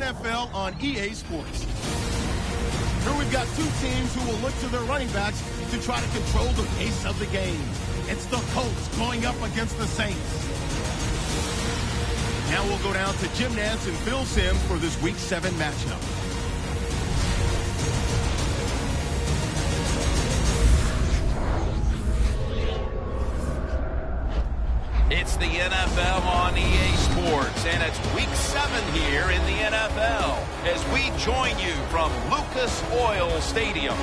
NFL on EA Sports. Here we've got two teams who will look to their running backs to try to control the pace of the game. It's the Colts going up against the Saints. Now we'll go down to Jim Nantz and Phil Simms for this Week 7 matchup. It's the NFL on EA Sports, and it's Week 7 here in the NFL as we join you from Lucas Oil Stadium.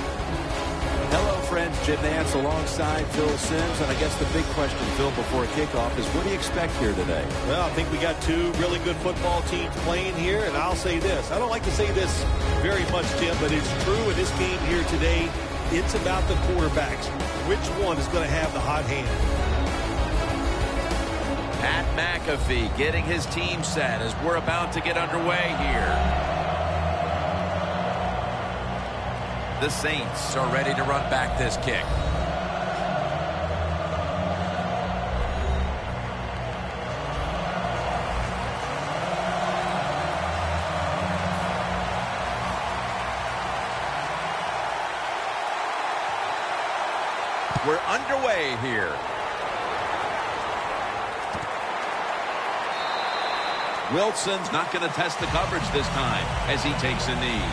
Hello, friends. Jim Nantz alongside Phil Simms, and I guess the big question, Phil, before kickoff is what do you expect here today? Well, I think we got two really good football teams playing here, and I'll say this. I don't like to say this very much, Jim, but it's true in this game here today. It's about the quarterbacks. Which one is going to have the hot hand? Pat McAfee getting his team set as we're about to get underway here. The Saints are ready to run back this kick. We're underway here. Wilson's not going to test the coverage this time as he takes a knee.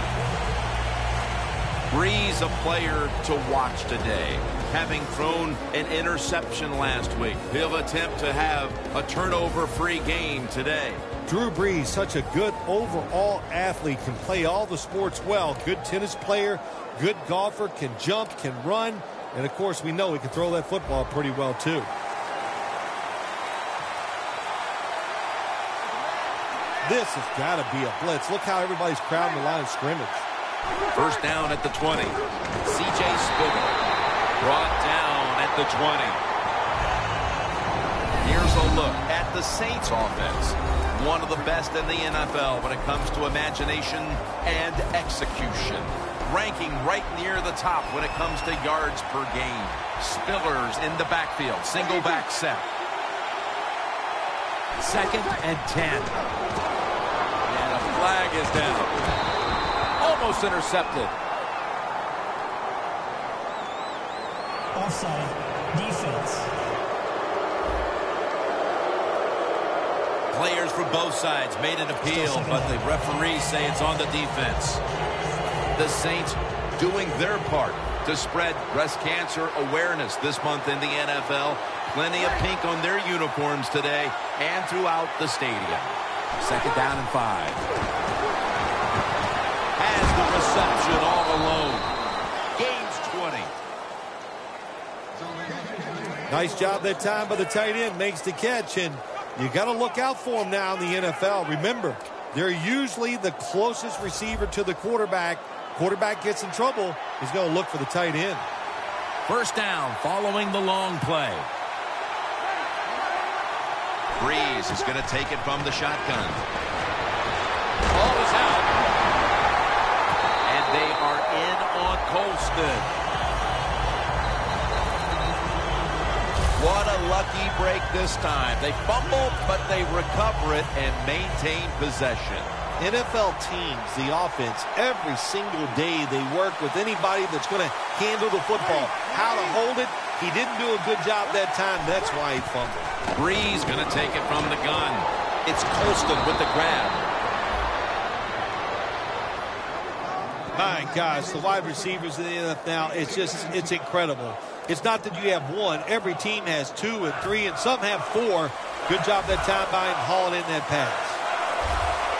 Breeze, a player to watch today, having thrown an interception last week. He'll attempt to have a turnover-free game today. Drew Brees, such a good overall athlete, can play all the sports well. Good tennis player, good golfer, can jump, can run, and of course we know he can throw that football pretty well too. This has got to be a blitz. Look how everybody's crowding the line of scrimmage. First down at the 20. C.J. Spigel brought down at the 20. Here's a look at the Saints offense. One of the best in the NFL when it comes to imagination and execution. Ranking right near the top when it comes to yards per game. Spillers in the backfield. Single back set. 2nd and 10. Flag is down. Almost intercepted. Offside. Defense. Players from both sides made an appeal, but the referees say it's on the defense. The Saints doing their part to spread breast cancer awareness this month in the NFL. Plenty of pink on their uniforms today and throughout the stadium. 2nd down and 5. Has the reception all alone. Gains 20. Nice job that time by the tight end. Makes the catch, and you got to look out for him now in the NFL. Remember, they're usually the closest receiver to the quarterback. Quarterback gets in trouble, he's going to look for the tight end. First down following the long play. Breeze is going to take it from the shotgun. Ball is out. And they are in on Colston. What a lucky break this time. They fumble, but they recover it and maintain possession. NFL teams, the offense, every single day they work with anybody that's going to handle the football. How to hold it, he didn't do a good job that time. That's why he fumbled. Breeze going to take it from the gun. It's Colston with the grab. My gosh, the wide receivers in the NFL, it's incredible. It's not that you have one. Every team has 2 and 3, and some have 4. Good job that time by him hauling in that pass.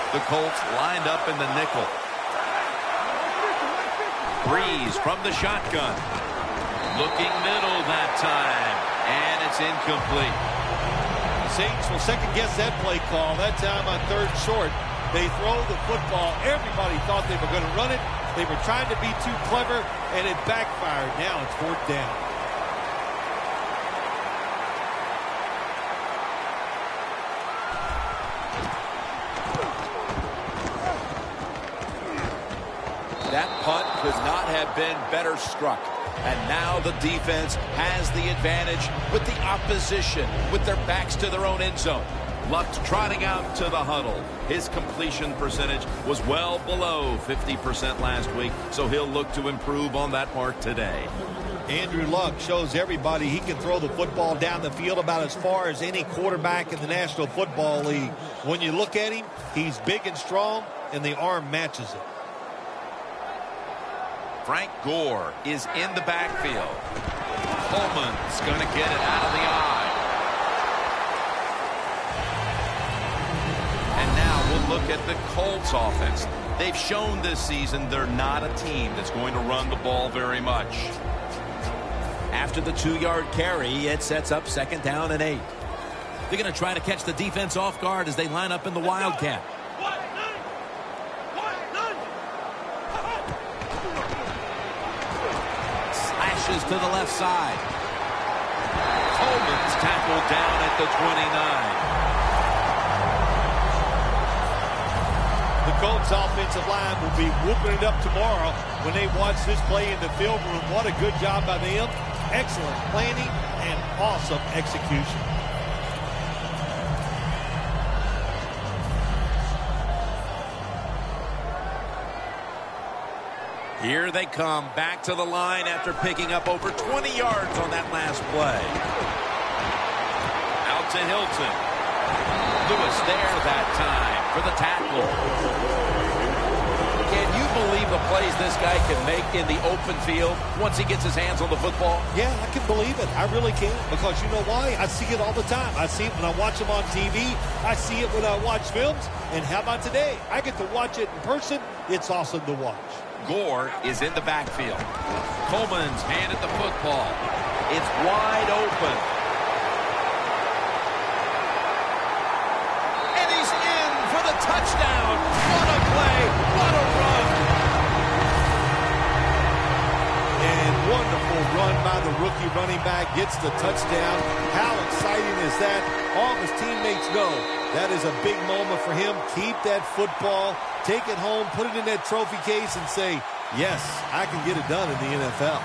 The Colts lined up in the nickel. Breeze from the shotgun. Looking middle that time. And it's incomplete. Saints will second-guess that play call. That time on 3rd short. They throw the football. Everybody thought they were going to run it. They were trying to be too clever, and it backfired. Now it's 4th down. That punt could not have been better struck. And now the defense has the advantage with the opposition, with their backs to their own end zone. Luck trotting out to the huddle. His completion percentage was well below 50% last week, so he'll look to improve on that mark today. Andrew Luck shows everybody he can throw the football down the field about as far as any quarterback in the National Football League. When you look at him, he's big and strong, and the arm matches it. Frank Gore is in the backfield. Coleman's going to get it out of the eye. And now we'll look at the Colts offense. They've shown this season they're not a team that's going to run the ball very much. After the 2-yard carry, it sets up 2nd down and 8. They're going to try to catch the defense off guard as they line up in the Wildcat. Slashes to the left side. Coleman's tackled down at the 29. The Colts offensive line will be whooping it up tomorrow when they watch this play in the film room. What a good job by them. Excellent planning and awesome execution. Here they come back to the line after picking up over 20 yards on that last play. Out to Hilton. Lewis there that time for the tackle. Can you believe the plays this guy can make in the open field once he gets his hands on the football? Yeah, I can believe it. I really can, because you know why? I see it all the time. I see it when I watch him on TV. I see it when I watch films. And how about today? I get to watch it in person. It's awesome to watch. Gore is in the backfield. Coleman's handed the football. It's wide open. And he's in for the touchdown. What a play. What a run. And wonderful run by the rookie running back. Gets the touchdown. How exciting is that? All of his teammates know that is a big moment for him. Keep that football. Take it home, put it in that trophy case, and say, yes, I can get it done in the NFL.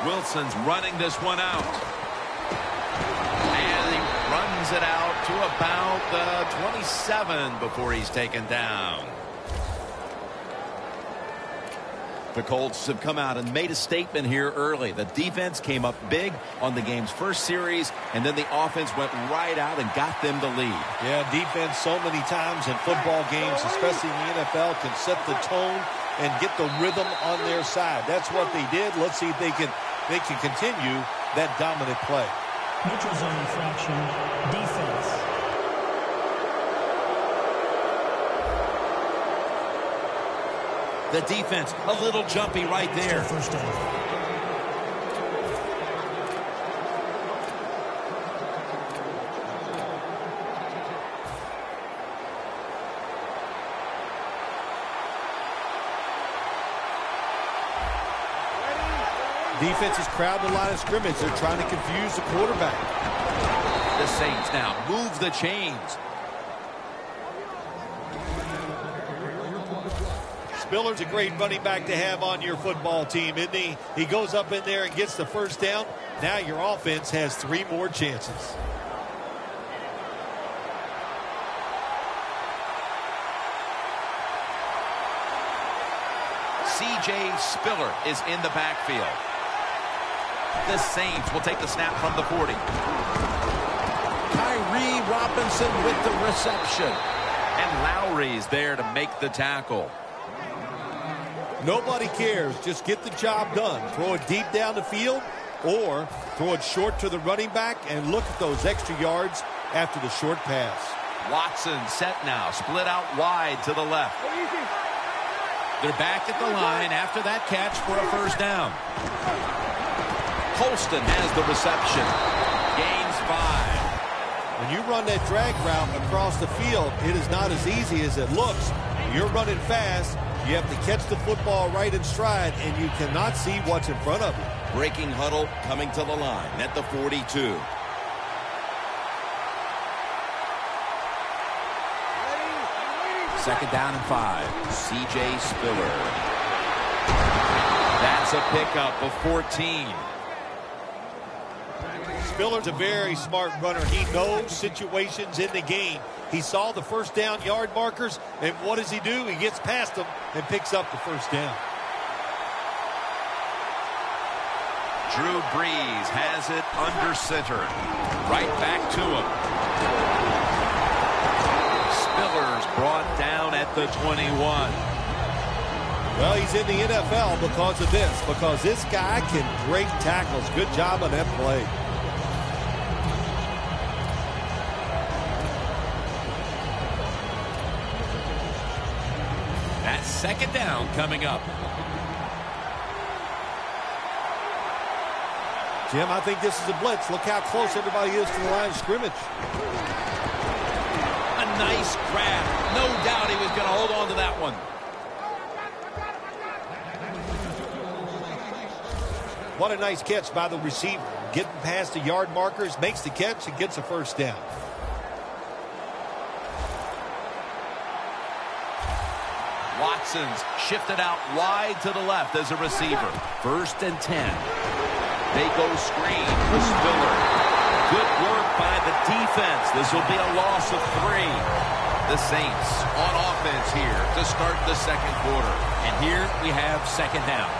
Wilson's running this one out. And he runs it out to about the 27 before he's taken down. The Colts have come out and made a statement here early. The defense came up big on the game's first series, and then the offense went right out and got them the lead. Yeah, defense so many times in football games, especially in the NFL, can set the tone and get the rhythm on their side. That's what they did. Let's see if they can continue that dominant play. Neutral zone infraction, defense. The defense, a little jumpy right there. First down. Defense is crowding the line of scrimmage. They're trying to confuse the quarterback. The Saints now move the chains. Spiller's a great running back to have on your football team, isn't he? He goes up in there and gets the first down. Now your offense has 3 more chances. C.J. Spiller is in the backfield. The Saints will take the snap from the 40. Kyrie Robinson with the reception. And Lowry's there to make the tackle. Nobody cares. Just get the job done. Throw it deep down the field or throw it short to the running back, and look at those extra yards after the short pass. Watson set now. Split out wide to the left. They're back at the line after that catch for a first down. Colston has the reception. Gains 5. When you run that drag route across the field, it is not as easy as it looks. You're running fast. You have to catch the football right in stride, and you cannot see what's in front of you. Breaking huddle coming to the line at the 42. Second down and 5. C.J. Spiller. That's a pickup of 14. Spiller's a very smart runner. He knows situations in the game. He saw the first down yard markers, and what does he do? He gets past them and picks up the first down. Drew Brees has it under center. Right back to him. Spiller's brought down at the 21. Well, he's in the NFL because of this, because this guy can break tackles. Good job on that play. That's second down coming up. Jim, I think this is a blitz. Look how close everybody is to the line of scrimmage. A nice grab. No doubt he was going to hold on to that one. What a nice catch by the receiver. Getting past the yard markers, makes the catch, and gets a first down. Watson's shifted out wide to the left as a receiver. 1st and 10. They go screen for Spiller. Good work by the defense. This will be a loss of 3. The Saints on offense here to start the second quarter. And here we have second down.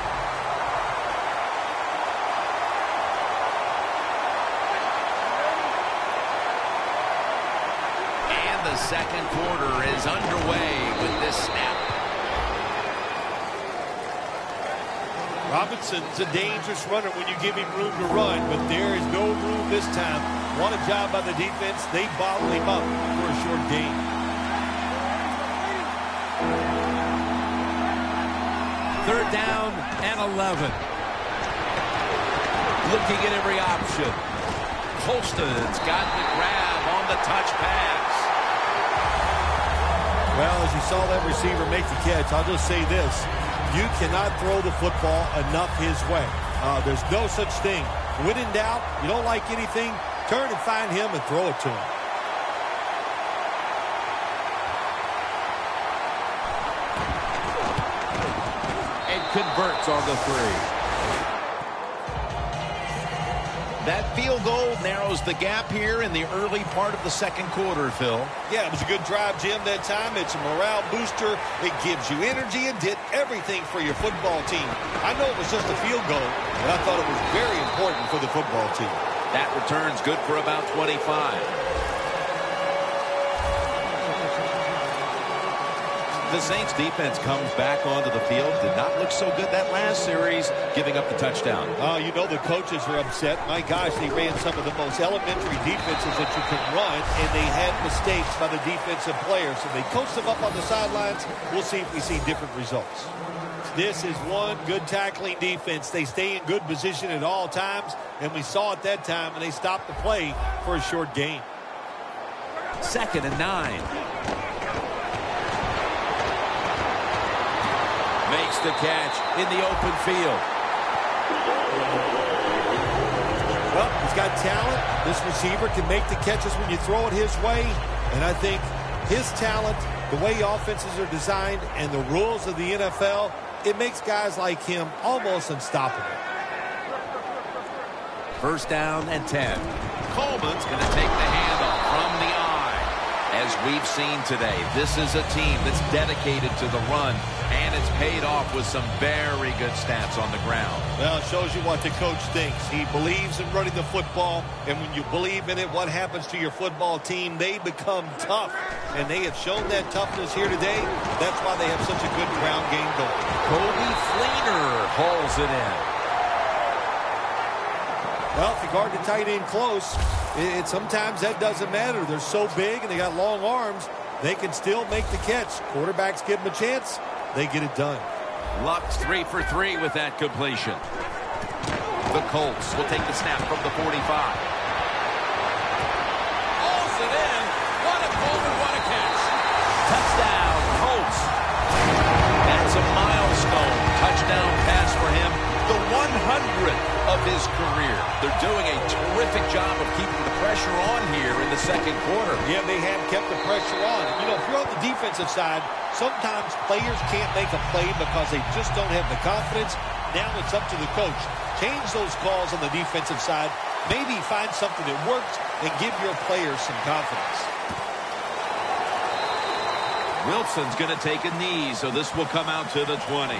And the second quarter is underway with this snap. Robinson's a dangerous runner when you give him room to run, but there is no room this time. What a job by the defense. They bottled him up for a short gain. Third down and 11. Looking at every option. Colston's got the grab on the touch pass. Well, as you saw that receiver make the catch, I'll just say this. You cannot throw the football enough his way. There's no such thing. When in doubt, you don't like anything, turn and find him and throw it to him. And converts on the 3. That field goal narrows the gap here in the early part of the second quarter, Phil. Yeah, it was a good drive, Jim, that time. It's a morale booster. It gives you energy and did everything for your football team. I know it was just a field goal, but I thought it was very important for the football team. That return's good for about 25. The Saints defense comes back onto the field. Did not look so good that last series, giving up the touchdown. You know the coaches are upset. My gosh, they ran some of the most elementary defenses that you can run, and they had mistakes by the defensive players. So they coached them up on the sidelines. We'll see if we see different results. This is one good tackling defense. They stay in good position at all times, and we saw it that time, and they stopped the play for a short gain. 2nd and 9. Makes the catch in the open field. Well, he's got talent. This receiver can make the catches when you throw it his way. And I think his talent, the way offenses are designed, and the rules of the NFL, it makes guys like him almost unstoppable. 1st down and 10. Coleman's going to take the handoff from the eye. As we've seen today, this is a team that's dedicated to the run, and it's paid off with some very good stats on the ground. Well, it shows you what the coach thinks. He believes in running the football, and when you believe in it, what happens to your football team? They become tough, and they have shown that toughness here today. That's why they have such a good ground game going. Cody Fleener hauls it in. Well, if you guard the tight end close, sometimes that doesn't matter. They're so big and they got long arms, they can still make the catch. Quarterbacks give them a chance, they get it done. Luck's 3 for 3 with that completion. The Colts will take the snap from the 45. Hauls it in. What a Coleman, what a catch. Touchdown, Colts. That's a milestone touchdown pass for him. The 100th of his career. They're doing a terrific job of keeping the pressure on here in the second quarter. Yeah, they have kept the pressure on. You know, if you're on the defensive side, sometimes players can't make a play because they just don't have the confidence. Now it's up to the coach. Change those calls on the defensive side. maybe find something that works and give your players some confidence. Wilson's going to take a knee, so this will come out to the 20.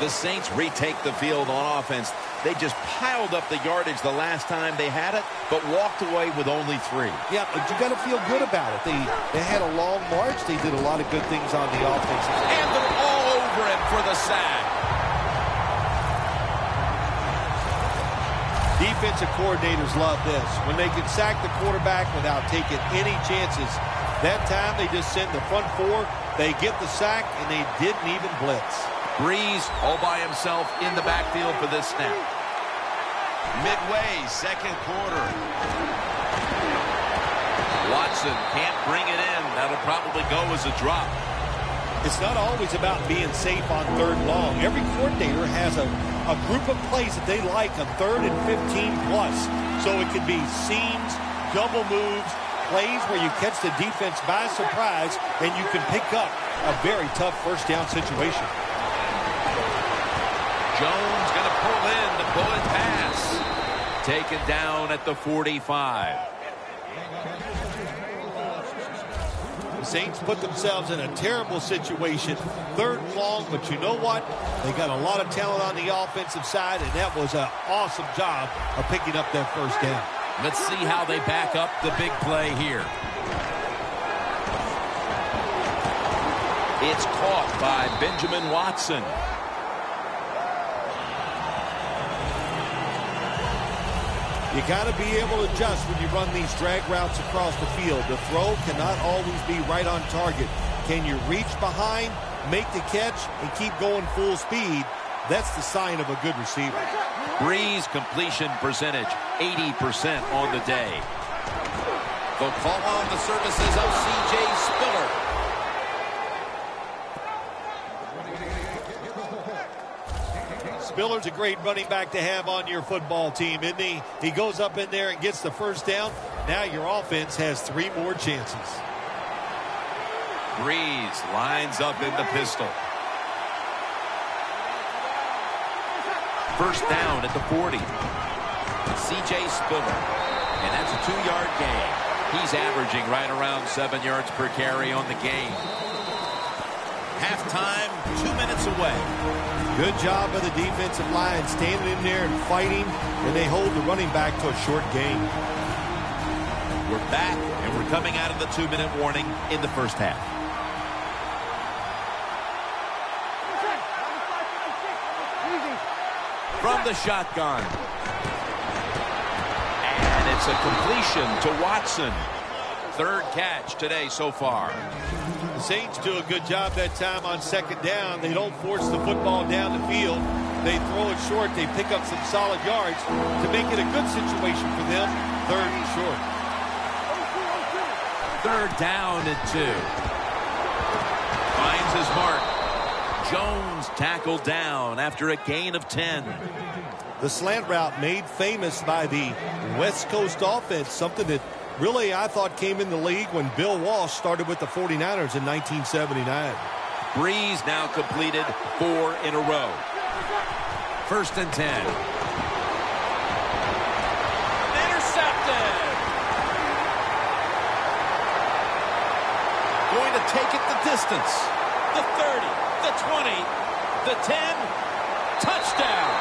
The Saints retake the field on offense. They just piled up the yardage the last time they had it, but walked away with only 3. Yeah, but you got to feel good about it. They had a long march. They did a lot of good things on the offense. And they're all over him for the sack. Defensive coordinators love this. When they can sack the quarterback without taking any chances, that time they just send the front 4, they get the sack, and they didn't even blitz. Breeze all by himself in the backfield for this snap. Midway, second quarter. Watson can't bring it in. That'll probably go as a drop. It's not always about being safe on 3rd and long. Every coordinator has a group of plays that they like on 3rd and 15 plus. So it could be seams, double moves, plays where you catch the defense by surprise and you can pick up a very tough first down situation. Jones going to pull in the bullet pass. Taken down at the 45. The Saints put themselves in a terrible situation. 3rd and long, but you know what? They got a lot of talent on the offensive side, and that was an awesome job of picking up that first down. Let's see how they back up the big play here. It's caught by Benjamin Watson. You got to be able to adjust when you run these drag routes across the field. The throw cannot always be right on target. Can you reach behind, make the catch, and keep going full speed? That's the sign of a good receiver. Breeze completion percentage, 80% on the day. They'll call on the services of C.J. Spiller. Spiller's a great running back to have on your football team, isn't he? He goes up in there and gets the first down. Now your offense has 3 more chances. Breeze lines up in the pistol. First down at the 40. C.J. Spiller. And that's a 2-yard gain. He's averaging right around 7 yards per carry on the game. Halftime, 2 minutes away. Good job by the defensive line standing in there and fighting, and they hold the running back to a short gain. We're back, and we're coming out of the 2-minute warning in the first half. From the shotgun. And it's a completion to Watson. 3rd catch today so far. The Saints do a good job that time on 2nd down. They don't force the football down the field. They throw it short. They pick up some solid yards to make it a good situation for them. 3rd and short. 3rd down and 2. Finds his mark. Jones tackled down after a gain of 10. The slant route made famous by the West Coast offense, something that really I thought came in the league when Bill Walsh started with the 49ers in 1979. Breeze now completed 4 in a row. 1st and 10. Intercepted. Going to take it the distance. The 30, the 20, the 10. Touchdown.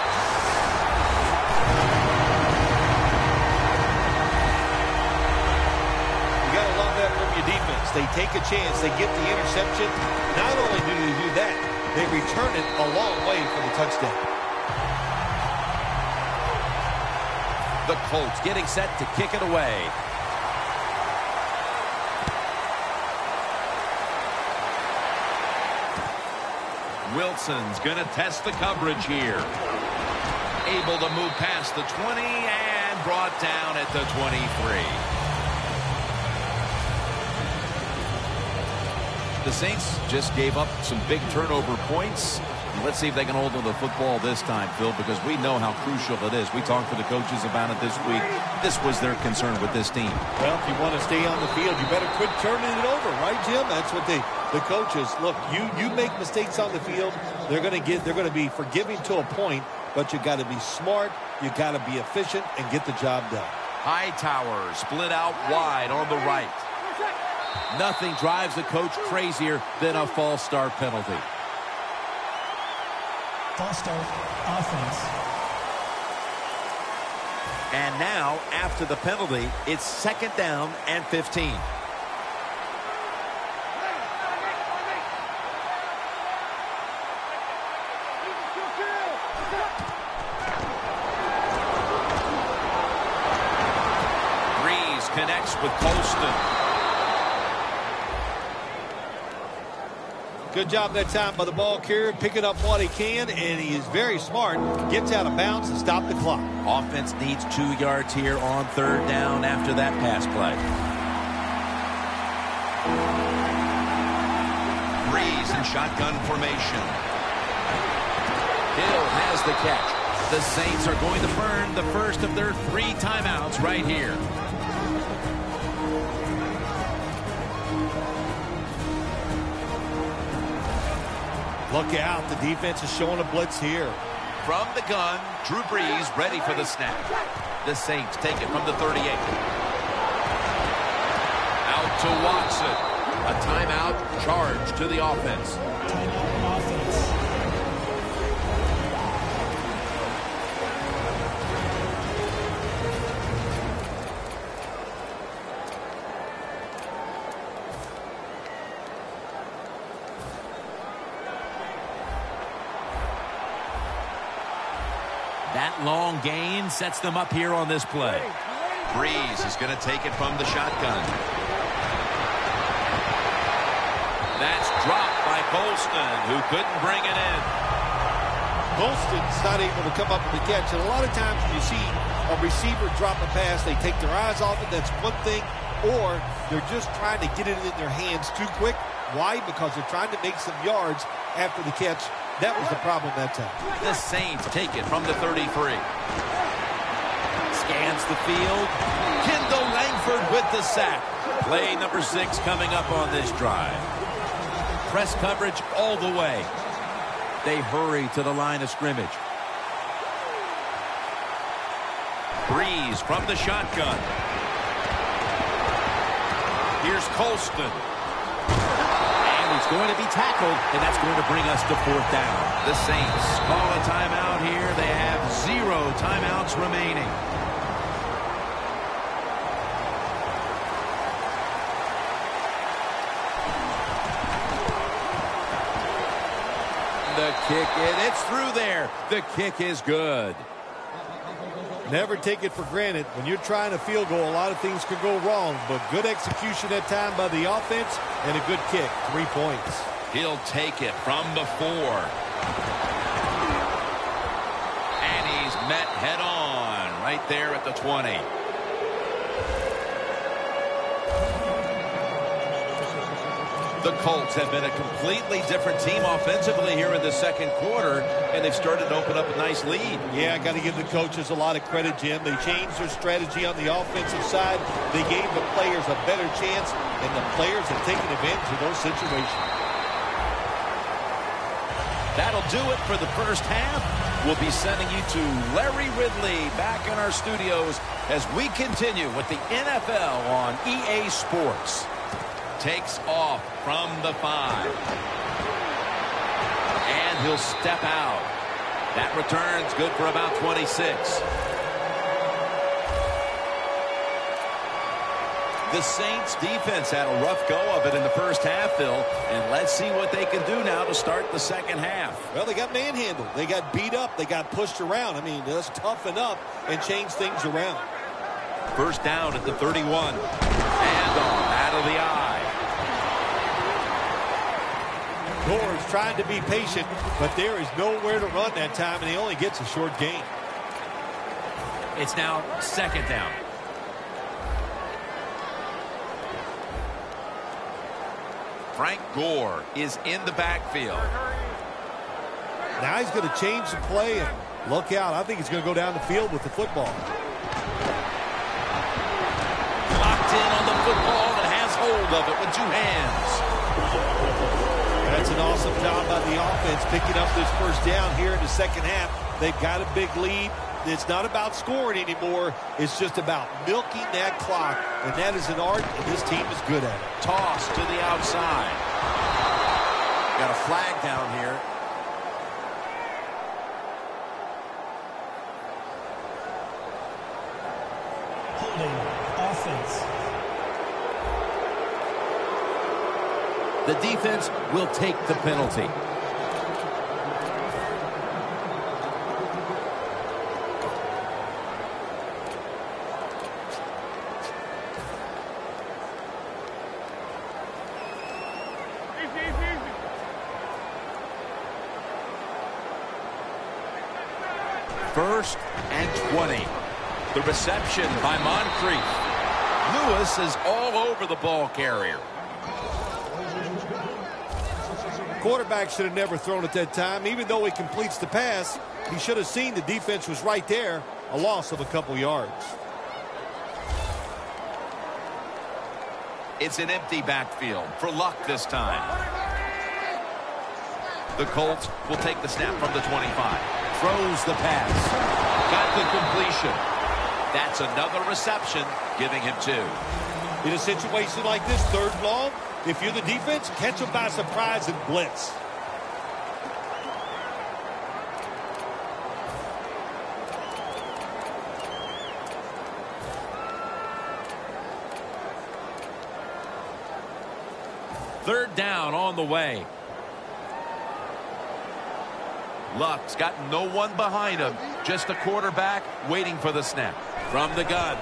Defense. They take a chance. They get the interception. Not only do they do that, they return it a long way for the touchdown. The Colts getting set to kick it away. Wilson's going to test the coverage here. Able to move past the 20 and brought down at the 23. The Saints just gave up some big turnover points. Let's see if they can hold on to the football this time, Phil, because we know how crucial it is. We talked to the coaches about it this week. This was their concern with this team. Well, if you want to stay on the field, you better quit turning it over, right, Jim? That's what the coaches, look, you make mistakes on the field, they're going to be forgiving to a point, but you got to be smart, you got to be efficient and get the job done. Hightower split out wide on the right. Nothing drives the coach crazier than a false start penalty. False start, offense. And now, after the penalty, it's 2nd down and 15. Breeze connects with Colston. Good job that time by the ball carrier, picking up what he can, and he is very smart. Gets out of bounds and stop the clock. Offense needs 2 yards here on 3rd down after that pass play. Breeze in shotgun formation. Hill has the catch. The Saints are going to burn the first of their 3 timeouts right here. Look out, the defense is showing a blitz here. From the gun, Drew Brees ready for the snap. The Saints take it from the 38. Out to Watson. A timeout charge to the offense. Timeout offense. That long gain sets them up here on this play. Breeze is going to take it from the shotgun. That's dropped by Colston, who couldn't bring it in. Colston's not able to come up with the catch. And a lot of times when you see a receiver drop a pass, they take their eyes off it. That's one thing. Or they're just trying to get it in their hands too quick. Why? Because they're trying to make some yards after the catch. That was the problem that time. The Saints take it from the 33. Scans the field. Kendall Langford with the sack. Play number 6 coming up on this drive. Press coverage all the way. They hurry to the line of scrimmage. Breeze from the shotgun. Here's Colston. He's going to be tackled, and that's going to bring us to 4th down. The Saints call a timeout here. They have 0 timeouts remaining. The kick, it's through there. The kick is good. Never take it for granted. When you're trying a field goal, a lot of things could go wrong, but good execution that time by the offense and a good kick. 3 points. He'll take it from the 4. And he's met head on right there at the 20. The Colts have been a completely different team offensively here in the 2nd quarter, and they've started to open up a nice lead. Yeah, I got to give the coaches a lot of credit, Jim. They changed their strategy on the offensive side. They gave the players a better chance, and the players have taken advantage of those situations. That'll do it for the first half. We'll be sending you to Larry Ridley back in our studios as we continue with the NFL on EA Sports. Takes off from the 5. And he'll step out. That return's good for about 26. The Saints defense had a rough go of it in the first half, Phil, and let's see what they can do now to start the second half. Well, they got manhandled. They got beat up. They got pushed around. I mean, just toughen up and change things around. First down at the 31. Handoff out of the eye. Gore's trying to be patient, but there is nowhere to run that time, and he only gets a short gain. It's now second down. Frank Gore is in the backfield. Now he's going to change the play, and look out. I think he's going to go down the field with the football. Locked in on the football and has hold of it with 2 hands. That's an awesome job by the offense picking up this first down here in the second half. They've got a big lead. It's not about scoring anymore. It's just about milking that clock, and that is an art, and this team is good at it. Toss to the outside. Got a flag down here. Holding. Offense. The defense will take the penalty. First and 20. The reception by Moncrief. Lewis is all over the ball carrier. Quarterback should have never thrown at that time. Even though he completes the pass, he should have seen the defense was right there. A loss of a couple yards. It's an empty backfield for Luck this time. The Colts will take the snap from the 25. Throws the pass. Got the completion. That's another reception, giving him 2. In a situation like this, 3rd and long, if you're the defense, catch them by surprise and blitz. Third down on the way. Luck's got no one behind him, just a quarterback waiting for the snap. From the gun.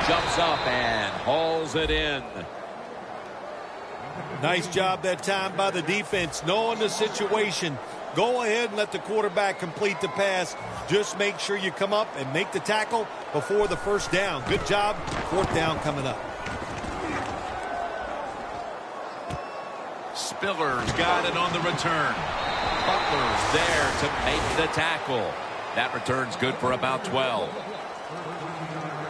Jumps up and hauls it in. Nice job that time by the defense, knowing the situation. Go ahead and let the quarterback complete the pass. Just make sure you come up and make the tackle before the first down. Good job. 4th down coming up. Spiller's got it on the return. Butler's there to make the tackle. That return's good for about 12.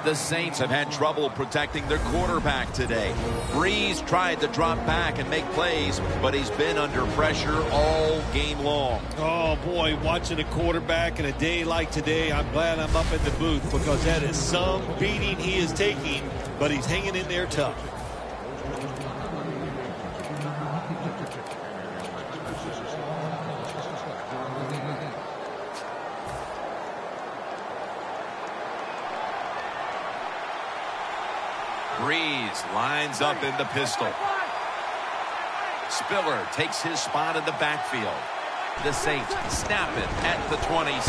The Saints have had trouble protecting their quarterback today. Breeze tried to drop back and make plays, but he's been under pressure all game long. Oh, boy, watching a quarterback in a day like today, I'm glad I'm up in the booth because that is some beating he is taking, but he's hanging in there tough. Breeze lines up in the pistol. Spiller takes his spot in the backfield. The Saints snap it at the 26.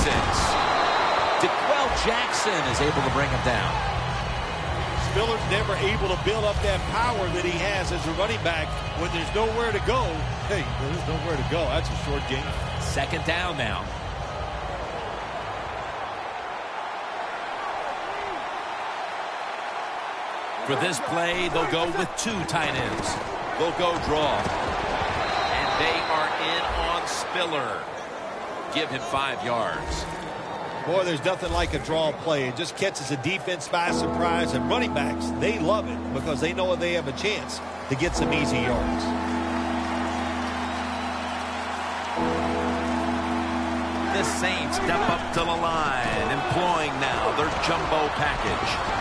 DeQuell Jackson is able to bring him down. Spiller's never able to build up that power that he has as a running back when there's nowhere to go. Hey, there's nowhere to go. That's a short game. 2nd down now. For this play, they'll go with 2 tight ends. They'll go draw. And they are in on Spiller. Give him 5 yards. Boy, there's nothing like a draw play. It just catches a defense by surprise, and running backs, they love it because they know they have a chance to get some easy yards. The Saints step up to the line, employing now their jumbo package.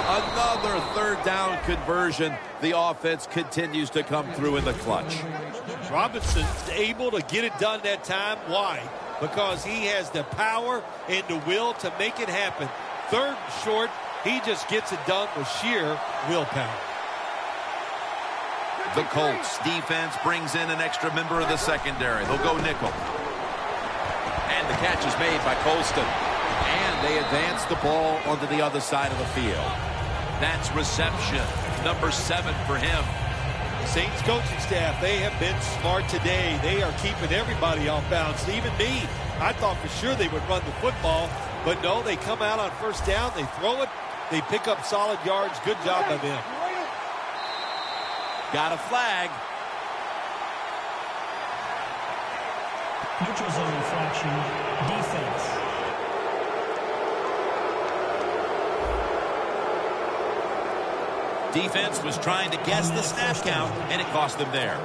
Another 3rd down conversion. The offense continues to come through in the clutch. Robinson's able to get it done that time. Why? Because he has the power and the will to make it happen. 3rd and short, he just gets it done with sheer willpower. The Colts defense brings in an extra member of the secondary. They'll go nickel. And the catch is made by Colston. And they advance the ball onto the other side of the field. That's reception number 7 for him. Saints coaching staff, they have been smart today. They are keeping everybody off bounds. Even me, I thought for sure they would run the football. But no, they come out on 1st down. They throw it. They pick up solid yards. Good job by them. Got a flag. Neutral zone infraction, defense. Defense was trying to guess the snap count, and it cost them there.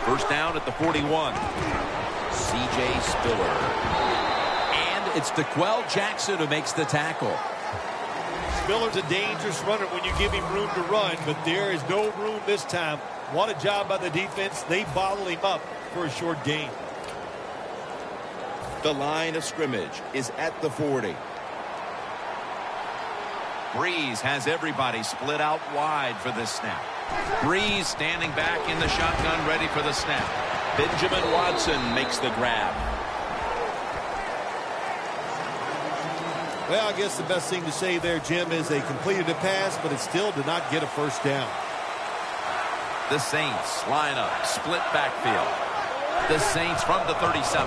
First down at the 41. C.J. Spiller. And it's DeQuell Jackson who makes the tackle. Spiller's a dangerous runner when you give him room to run, but there is no room this time. What a job by the defense. They bottle him up for a short gain. The line of scrimmage is at the 40. Breeze has everybody split out wide for this snap. Breeze standing back in the shotgun, ready for the snap. Benjamin Watson makes the grab. Well, I guess the best thing to say there, Jim, is they completed a pass, but it still did not get a first down. The Saints line up, split backfield. The Saints from the 37.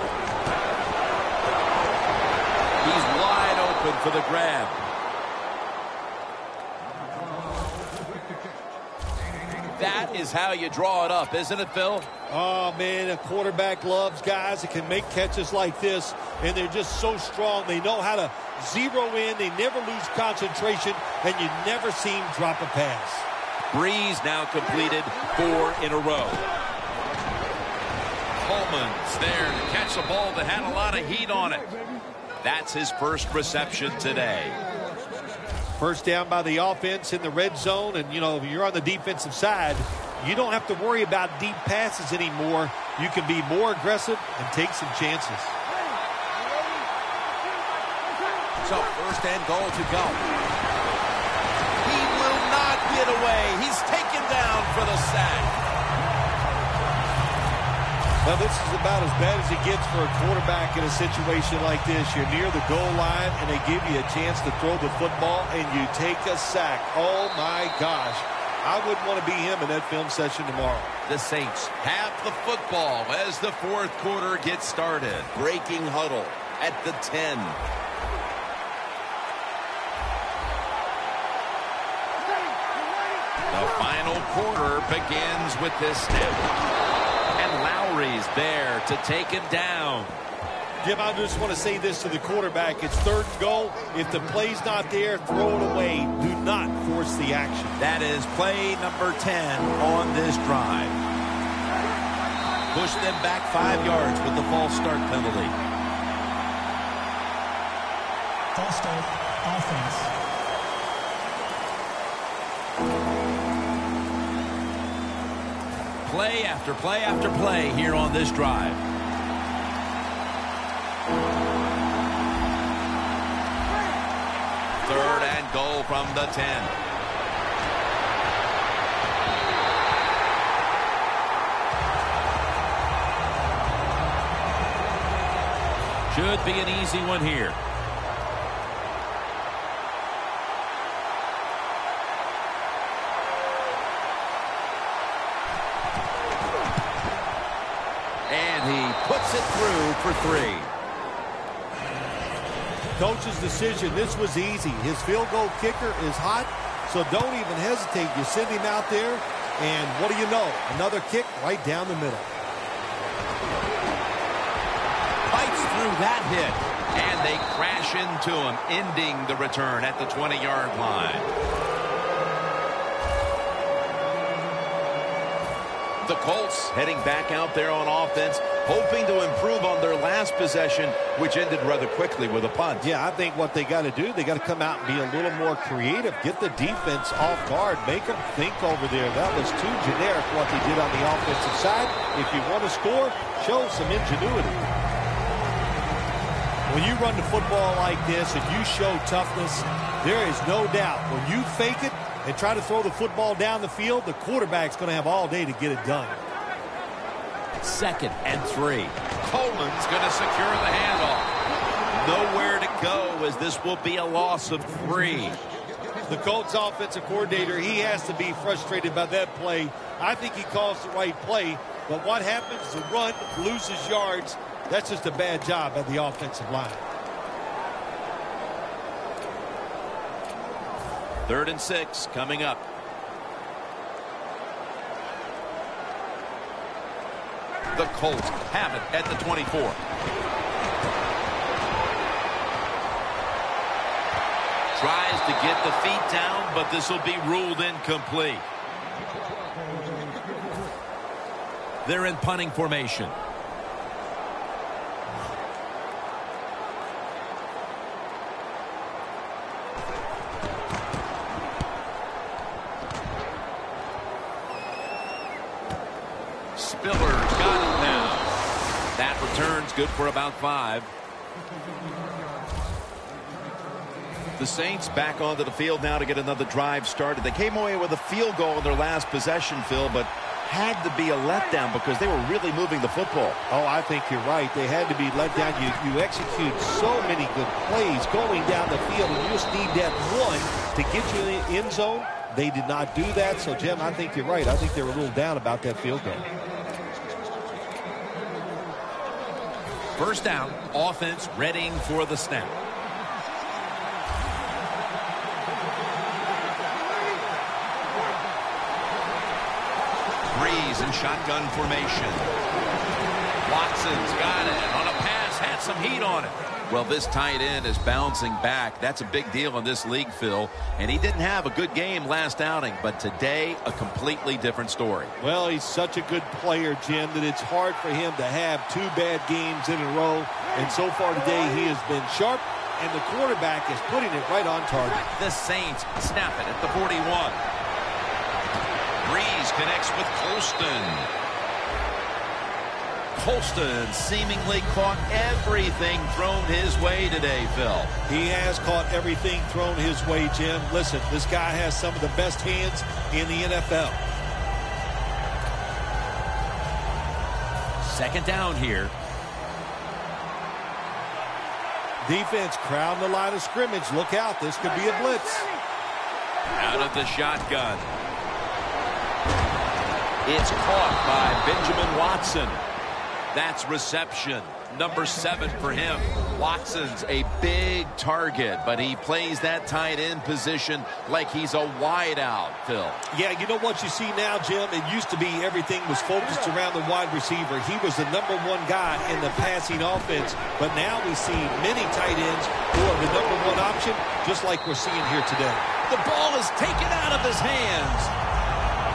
He's wide open for the grab. That is how you draw it up, isn't it, Phil? Oh, man, a quarterback loves guys that can make catches like this, and they're just so strong. They know how to zero in. They never lose concentration, and you never see him drop a pass. Breeze now completed 4 in a row. Coleman's there to catch a ball that had a lot of heat on it. That's his first reception today. First down by the offense in the red zone, and, you know, if you're on the defensive side, you don't have to worry about deep passes anymore. You can be more aggressive and take some chances. So, first and goal to go. He will not get away. He's taken down for the sack. Well, this is about as bad as it gets for a quarterback in a situation like this. You're near the goal line, and they give you a chance to throw the football, and you take a sack. Oh, my gosh. I wouldn't want to be him in that film session tomorrow. The Saints have the football as the fourth quarter gets started. Breaking huddle at the 10. The final quarter begins with this snap. And Lowry's there to take him down. Jim, I just want to say this to the quarterback. It's third and goal. If the play's not there, throw it away. Do not force the action. That is play number 10 on this drive. Push them back 5 yards with the false start penalty. False start, offense. Play after play after play here on this drive. Third and goal from the 10. Should be an easy one here. Puts it through for 3. Coach's decision, this was easy. His field goal kicker is hot, so don't even hesitate. You send him out there, and what do you know? Another kick right down the middle. Fights through that hit, and they crash into him, ending the return at the 20-yard line. The Colts heading back out there on offense, hoping to improve on their last possession, which ended rather quickly with a punt. Yeah, I think what they got to do, they got to come out and be a little more creative. Get the defense off guard. Make them think over there. That was too generic what they did on the offensive side. If you want to score, show some ingenuity. When you run the football like this and you show toughness, there is no doubt when you fake it and try to throw the football down the field, the quarterback's going to have all day to get it done. 2nd and 3. Coleman's going to secure the handoff. Nowhere to go as this will be a loss of 3. The Colts offensive coordinator, he has to be frustrated by that play. I think he calls the right play, But what happens? The run loses yards. That's just a bad job by the offensive line. 3rd and 6 coming up. The Colts have it at the 24. Tries to get the feet down, but this will be ruled incomplete. They're in punting formation. Spiller got it now. That return's good for about 5. The Saints back onto the field now to get another drive started. They came away with a field goal in their last possession, Phil, but had to be a letdown because they were really moving the football. Oh, I think you're right. They had to be let down. You execute so many good plays going down the field, and you just need that one to get you in the end zone. They did not do that. So, Jim, I think you're right. I think they were a little down about that field goal. First down, offense readying for the snap. Breeze in shotgun formation. Watson's got it on a pass, had some heat on it. Well, this tight end is bouncing back. That's a big deal in this league, Phil. And he didn't have a good game last outing, but today a completely different story. Well, he's such a good player, Jim, that it's hard for him to have 2 bad games in a row. And so far today, he has been sharp, and the quarterback is putting it right on target. The Saints snap it at the 41. Breeze connects with Colston. Colston seemingly caught everything thrown his way today, Phil. He has caught everything thrown his way, Jim. Listen, this guy has some of the best hands in the NFL. 2nd down here. Defense crowding the line of scrimmage. Look out, this could be a blitz. Out of the shotgun. It's caught by Benjamin Watson. That's reception number 7 for him. Watson's a big target, but he plays that tight end position like he's a wideout, Phil. Yeah, you know what you see now, Jim? It used to be everything was focused around the wide receiver. He was the #1 guy in the passing offense, but now we see many tight ends who are the #1 option, just like we're seeing here today. The ball is taken out of his hands.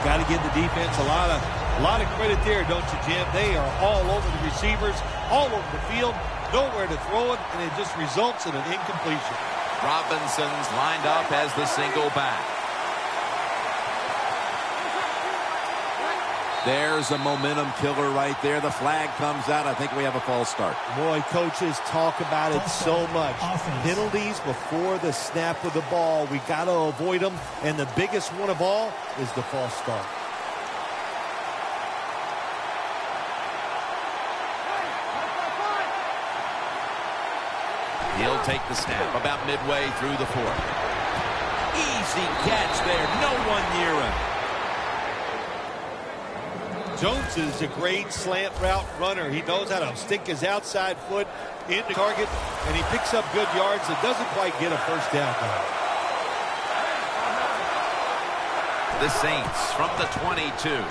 Got to give the defense a lot of credit there, don't you, Jim? They are all over the receivers, all over the field, nowhere to throw it, and it just results in an incompletion. Robinson's lined up as the single back. There's a momentum killer right there. The flag comes out. I think we have a false start. Boy, coaches talk about it so much. Penalties before the snap of the ball. We got to avoid them, and the biggest one of all is the false start. He'll take the snap about midway through the 4th. Easy catch there. No one near him. Jones is a great slant route runner. He knows how to stick his outside foot in the target, and he picks up good yards. It doesn't quite get a first down, though. The Saints from the 22.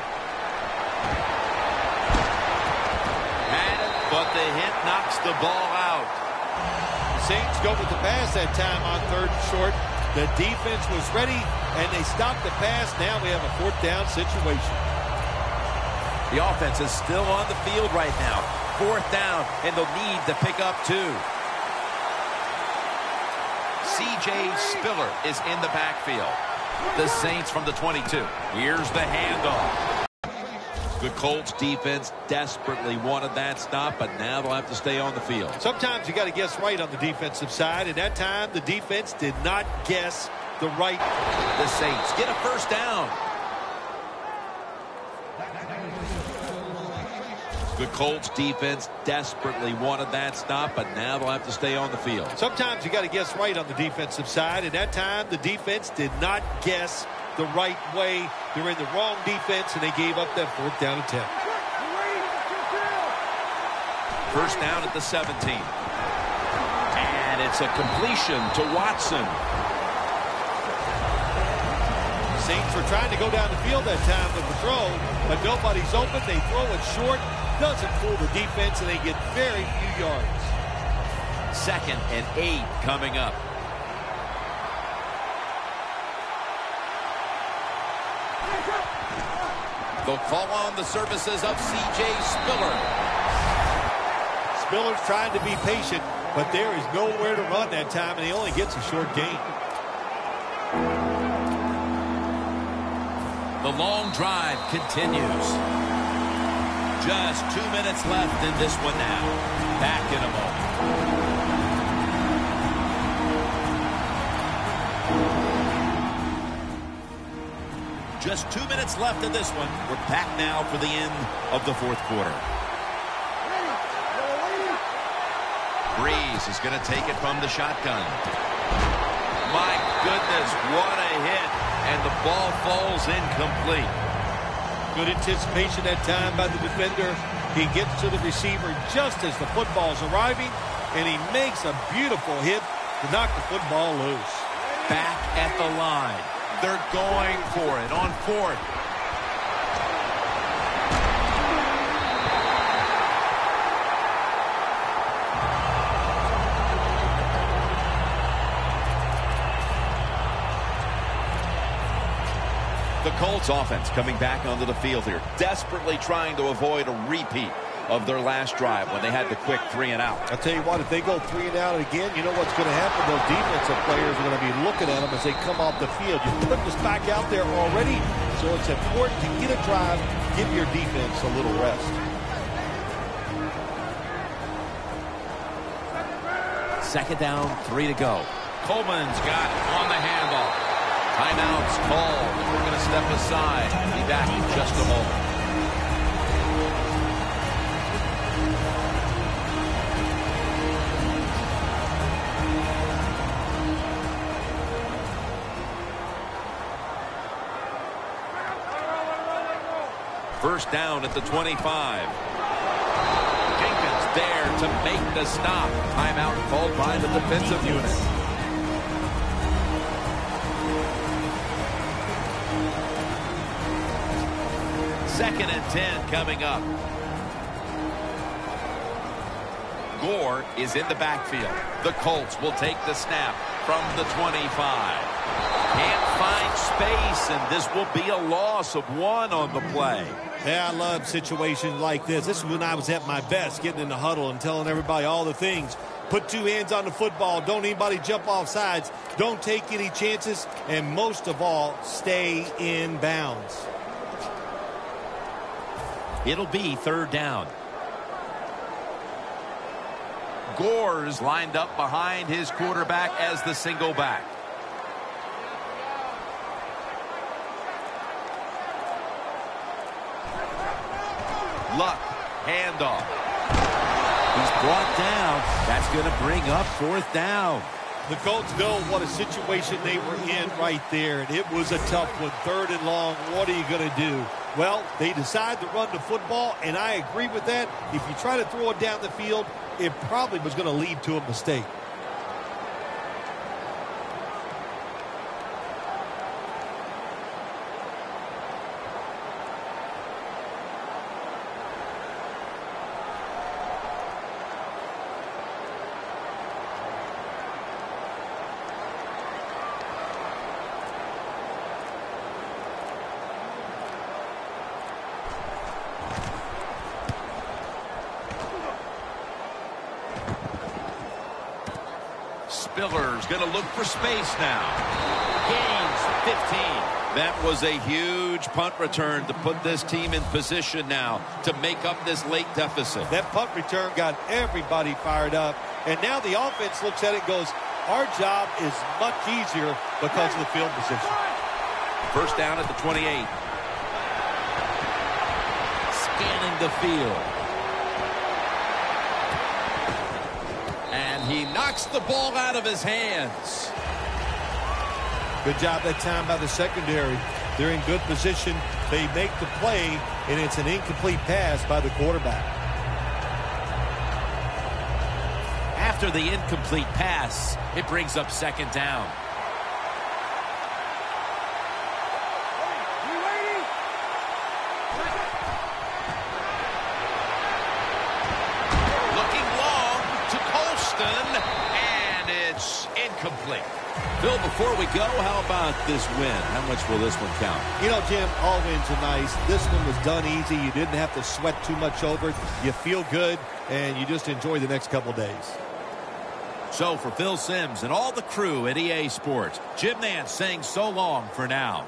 Had it, but the hit knocks the ball out. Saints go with the pass that time on 3rd and short. The defense was ready, and they stopped the pass. Now we have a 4th down situation. The offense is still on the field right now. 4th down, and they'll need to pick up 2. C.J. Spiller is in the backfield. The Saints from the 22. Here's the handoff. The Colts defense desperately wanted that stop, but now they'll have to stay on the field. Sometimes you got to guess right on the defensive side, and that time the defense did not guess the right. The Saints get a first down. The Colts defense desperately wanted that stop, but now they'll have to stay on the field. Sometimes you got to guess right on the defensive side, and that time the defense did not guess the right way. They're in the wrong defense, and they gave up that 4th down attempt. First down at the 17. And it's a completion to Watson. Saints were trying to go down the field that time with the throw, but nobody's open. They throw it short. Doesn't fool the defense, and they get very few yards. 2nd and 8 coming up. They'll call on the services of C.J. Spiller. Spiller's trying to be patient, but there is nowhere to run that time, and he only gets a short gain. The long drive continues. Just 2 minutes left in this one now. Back in a moment. Just 2 minutes left in this one. We're back now for the end of the 4th quarter. Breeze is going to take it from the shotgun. My goodness, what a hit. And the ball falls incomplete. Good anticipation that time by the defender. He gets to the receiver just as the football's arriving, and he makes a beautiful hit to knock the football loose. Back at the line. They're going for it on 4th. The Colts offense coming back onto the field here, desperately trying to avoid a repeat of their last drive when they had the quick 3 and out. I'll tell you what, if they go 3 and out again, you know what's going to happen? Those defensive players are going to be looking at them as they come off the field. You put this back out there already, so it's important to get a drive, give your defense a little rest. 2nd down, 3 to go. Coleman's got it on the handoff. Timeout's called. We're going to step aside. Be back in just a moment. First down at the 25. Jenkins there to make the stop. Timeout called by the defensive unit. Second and 10 coming up. Gore is in the backfield. The Colts will take the snap from the 25. Can't find space, and this will be a loss of 1 on the play. Yeah, I love situations like this. This is when I was at my best, getting in the huddle and telling everybody all the things. Put 2 hands on the football. Don't anybody jump off sides. Don't take any chances. And most of all, stay in bounds. It'll be 3rd down. Gore's lined up behind his quarterback as the single back. Luck, handoff. He's brought down. That's going to bring up 4th down. The Colts know what a situation they were in right there. And it was a tough one. 3rd and long. What are you going to do? Well, they decide to run the football, and I agree with that. If you try to throw it down the field, it probably was going to lead to a mistake. Spiller's going to look for space now. Gains 15. That was a huge punt return to put this team in position now to make up this late deficit. That punt return got everybody fired up. And now the offense looks at it and goes, our job is much easier because of the field position. First down at the 28. Scanning the field. He knocks the ball out of his hands. Good job that time by the secondary. They're in good position. They make the play, and it's an incomplete pass by the quarterback. After the incomplete pass, it brings up second down. Looking long to Colston, and it's incomplete. Phil, before we go, how about this win? How much will this one count? You know, Jim, all wins are nice. This one was done easy. You didn't have to sweat too much over it. You feel good, and you just enjoy the next couple days. So for Phil Simms and all the crew at EA Sports, Jim Nance saying so long for now.